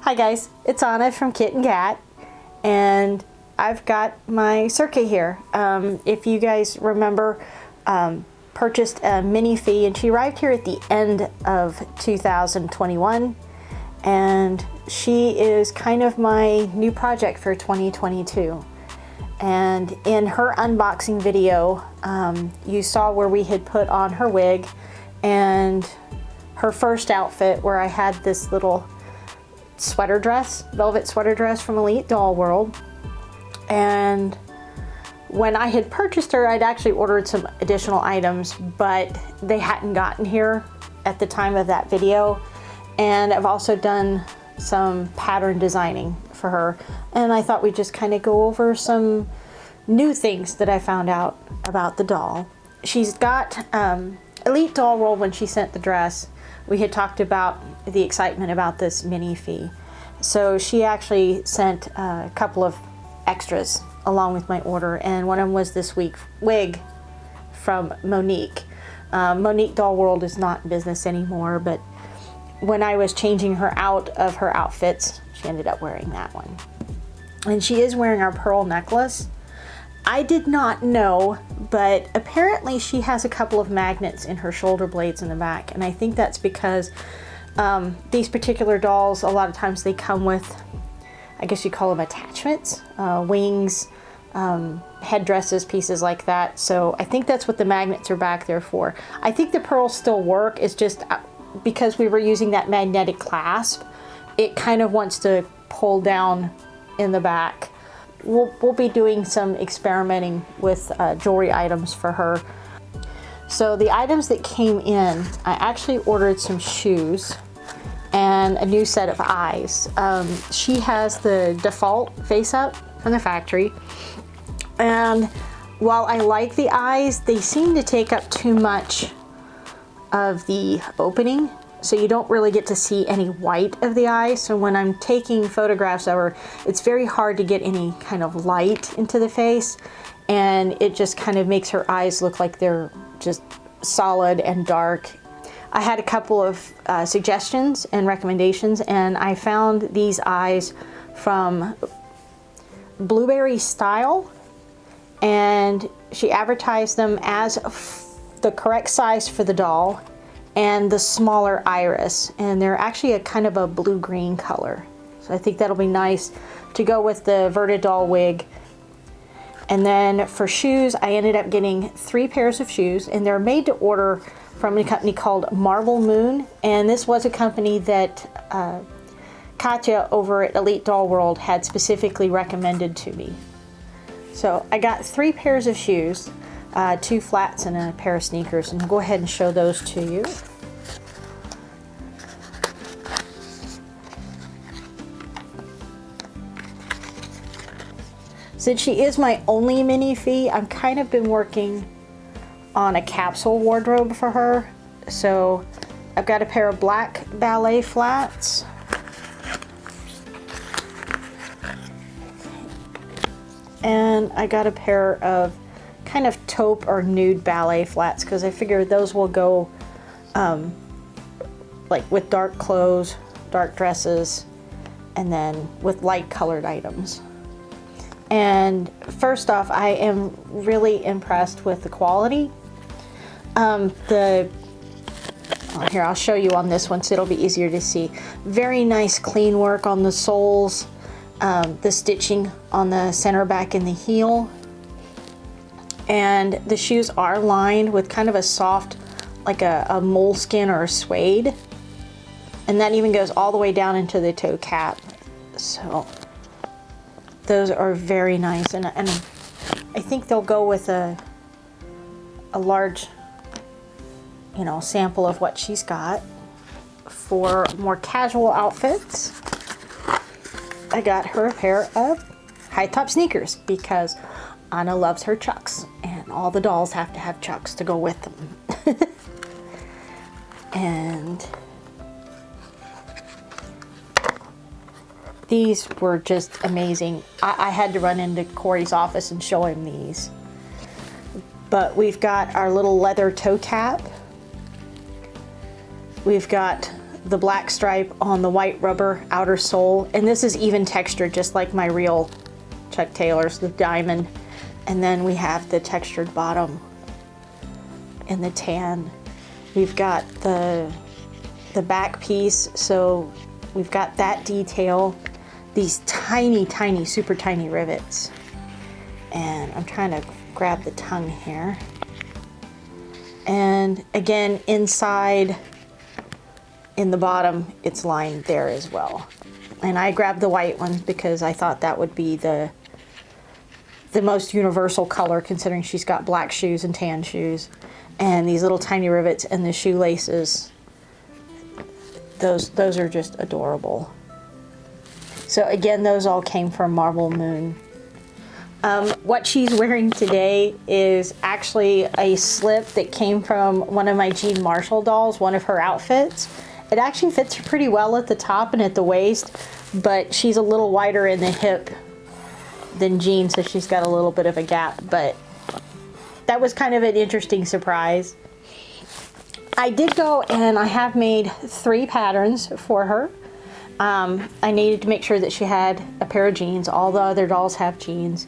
Hi guys, it's Anna from Kit and Kat, and I've got my Circa here. If you guys remember, purchased a Minifee, and she arrived here at the end of 2021, and she is kind of my new project for 2022. And in her unboxing video, you saw where we had put on her wig and her first outfit, where I had this little sweater dress, velvet sweater dress from Elite Doll World. And when I had purchased her, I'd actually ordered some additional items, but they hadn't gotten here at the time of that video. And I've also done some pattern designing for her, and I thought we'd just kind of go over some new things that I found out about the doll. She's got Elite Doll World, when she sent the dress, we had talked about the excitement about this Minifee. So she actually sent a couple of extras along with my order, and one of them was this wig from Monique. Monique Doll World is not in business anymore, but when I was changing her out of her outfits, she ended up wearing that one. And she is wearing our pearl necklace. I did not know, but apparently she has a couple of magnets in her shoulder blades in the back, and I think that's because these particular dolls, a lot of times they come with, I guess you call them attachments, wings, headdresses, pieces like that. So I think that's what the magnets are back there for. I think the pearls still work. It's just because we were using that magnetic clasp, it kind of wants to pull down in the back. We'll be doing some experimenting with jewelry items for her. So the items that came in, I actually ordered some shoes and a new set of eyes. She has the default face up from the factory, and while I like the eyes, they seem to take up too much of the opening, so you don't really get to see any white of the eye. So when I'm taking photographs of her, it's very hard to get any kind of light into the face, and it just kind of makes her eyes look like they're just solid and dark. I had a couple of suggestions and recommendations, and I found these eyes from Blueberry Style, and she advertised them as the correct size for the doll and the smaller iris, and they're actually a kind of a blue-green color. So I think that'll be nice to go with the Verted doll wig. And then for shoes, I ended up getting 3 pairs of shoes, and they're made to order from a company called Marble Moon, and this was a company that Katya over at Elite Doll World had specifically recommended to me. So I got 3 pairs of shoes, 2 flats and a pair of sneakers, and I'll go ahead and show those to you. Since she is my only Minifee, I've kind of been working on a capsule wardrobe for her. So I've got a pair of black ballet flats, and I got a pair of kind of taupe or nude ballet flats, because I figure those will go like with dark clothes, dark dresses, and then with light colored items. And first off, I am really impressed with the quality. Here, I'll show you on this one so it'll be easier to see. Very nice clean work on the soles, the stitching on the center back and the heel. And the shoes are lined with kind of a soft, like a moleskin or a suede. And that even goes all the way down into the toe cap. So those are very nice, and I think they'll go with a large, sample of what she's got. For more casual outfits, I got her a pair of high top sneakers, because Anna loves her Chucks, and all the dolls have to have Chucks to go with them. And these were just amazing. I had to run into Corey's office and show him these. But we've got our little leather toe cap. We've got the black stripe on the white rubber outer sole. And this is even textured, just like my real Chuck Taylors, the diamond. And then we have the textured bottom and the tan. We've got the back piece, so we've got that detail. These tiny, tiny, super tiny rivets. And I'm trying to grab the tongue here. And again, inside, in the bottom, it's lined there as well. And I grabbed the white one because I thought that would be the most universal color, considering she's got black shoes and tan shoes. And these little tiny rivets and the shoelaces, those are just adorable. So again, those all came from Marble Moon. What she's wearing today is actually a slip that came from one of my Jean Marshall dolls, one of her outfits. It actually fits her pretty well at the top and at the waist, but she's a little wider in the hip than Jean, so she's got a little bit of a gap, but that was kind of an interesting surprise. I did go and I have made 3 patterns for her. I needed to make sure that she had a pair of jeans. All the other dolls have jeans.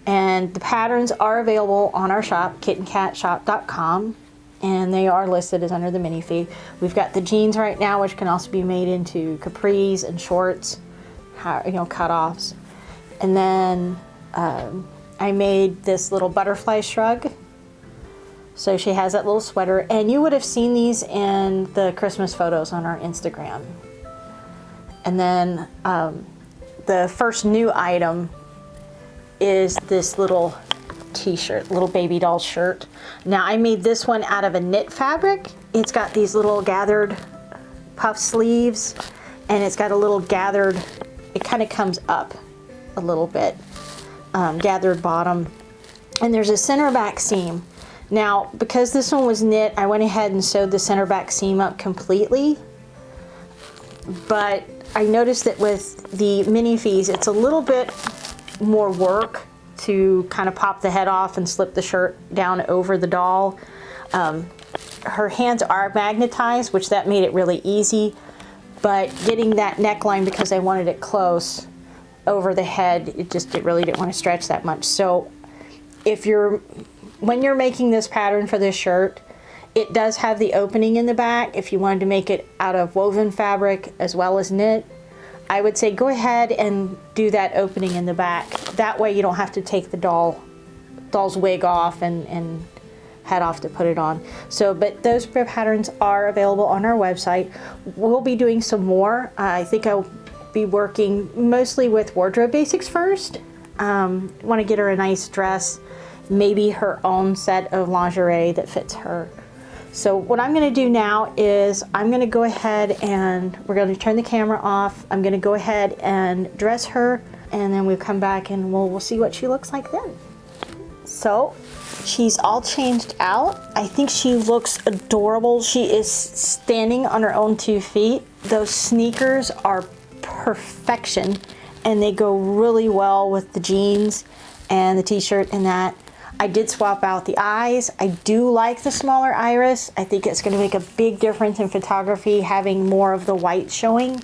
And the patterns are available on our shop, kitandcatshop.com, and they are listed as under the Minifee. We've got the jeans right now, which can also be made into capris and shorts, cutoffs. And then I made this little butterfly shrug. So she has that little sweater, and you would have seen these in the Christmas photos on our Instagram. And then the first new item is this little t-shirt, little baby doll shirt. Now I made this one out of a knit fabric. It's got these little gathered puff sleeves, and it's got a little gathered, it kind of comes up a little bit, gathered bottom. And there's a center back seam. Now, because this one was knit, I went ahead and sewed the center back seam up completely. But I noticed that with the Minifees, it's a little bit more work to kind of pop the head off and slip the shirt down over the doll. Her hands are magnetized, which that made it really easy, but getting that neckline, because I wanted it close over the head, it really didn't want to stretch that much. So when you're making this pattern for this shirt, it does have the opening in the back. If you wanted to make it out of woven fabric as well as knit, I would say go ahead and do that opening in the back. That way you don't have to take the doll's wig off and head off to put it on. So, but those patterns are available on our website. We'll be doing some more. I think I'll be working mostly with wardrobe basics first. Want to get her a nice dress, maybe her own set of lingerie that fits her. So what I'm going to do now is I'm going to go ahead and we're going to turn the camera off. I'm going to go ahead and dress her, and then we'll come back and we'll see what she looks like then. So she's all changed out. I think she looks adorable. She is standing on her own 2 feet. Those sneakers are perfection, and they go really well with the jeans and the t-shirt and that. I did swap out the eyes. I do like the smaller iris. I think it's going to make a big difference in photography, having more of the white showing.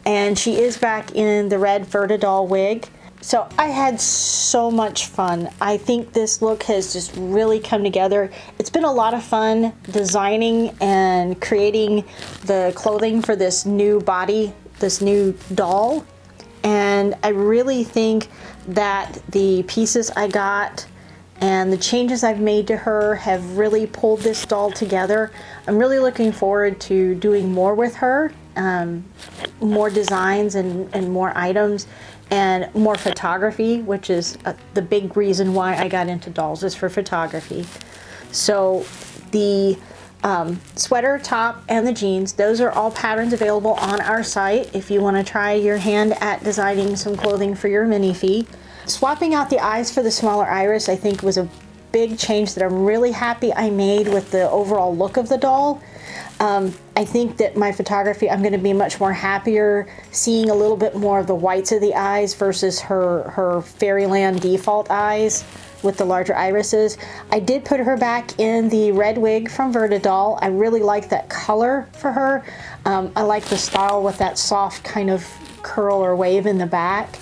And she is back in the red Vertidoll wig. So I had so much fun. I think this look has just really come together. It's been a lot of fun designing and creating the clothing for this new body, this new doll. And I really think that the pieces I got and the changes I've made to her have really pulled this doll together. I'm really looking forward to doing more with her, more designs and more items and more photography, which is the big reason why I got into dolls, is for photography. So the sweater, top, and the jeans, those are all patterns available on our site if you want to try your hand at designing some clothing for your Minifee. Swapping out the eyes for the smaller iris, I think, was a big change that I'm really happy I made with the overall look of the doll. I think that my photography, I'm going to be much more happier seeing a little bit more of the whites of the eyes versus her Fairyland default eyes. with the larger irises. I did put her back in the red wig from Vertidoll. I really like that color for her. I like the style with that soft kind of curl or wave in the back.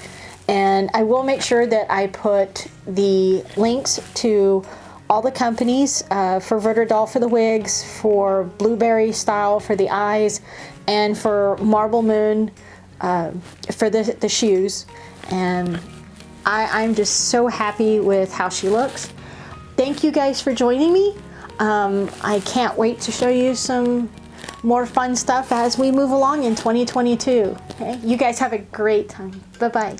And I will make sure that I put the links to all the companies for Vertidoll for the wigs, for Blueberry Style for the eyes, and for Marble Moon for the shoes. And I'm just so happy with how she looks. Thank you guys for joining me. I can't wait to show you some more fun stuff as we move along in 2022. Okay? You guys have a great time. Bye-bye.